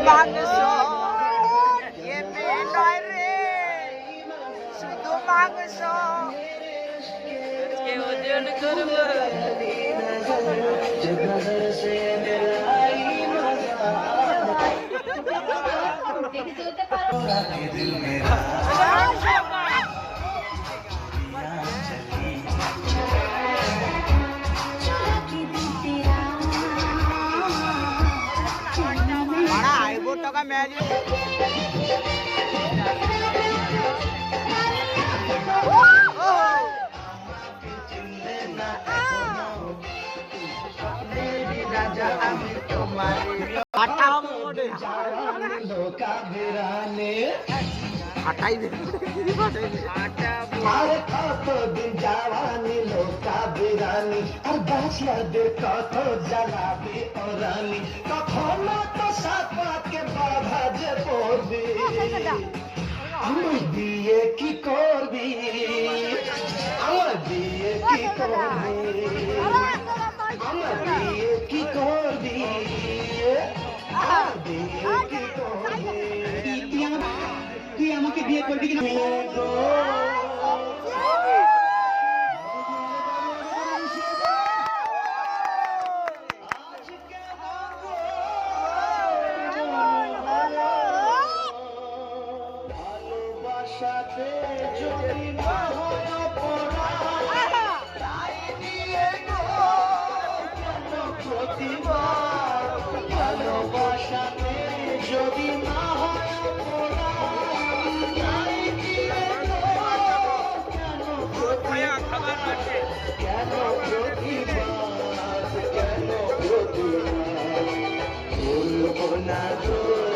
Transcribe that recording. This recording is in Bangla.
মাংস এমনি নয় রে শুধু মাংস ওজন করবো টাকা ম্যাচ কত জ্বালাবে ওরানি কখন তো সাপাকে বাধা যে পড়বে আমার বিয়ে কি করবি আমার বিয়ে কি করবি আমার বিয়ে কি করবি আমার বিয়ে কি করবি তুই আমাকে বিয়ে করবি কিনা সাথে যদি না হয় অপরাধ তাই নিয়ে গো কেন প্রতিবার ভালোবাসাতে যদি না হয় অপরাধ তাই নিয়ে গো কেন প্রতিবার কেন প্রতিবার কেন প্রতিবার বলবো না গো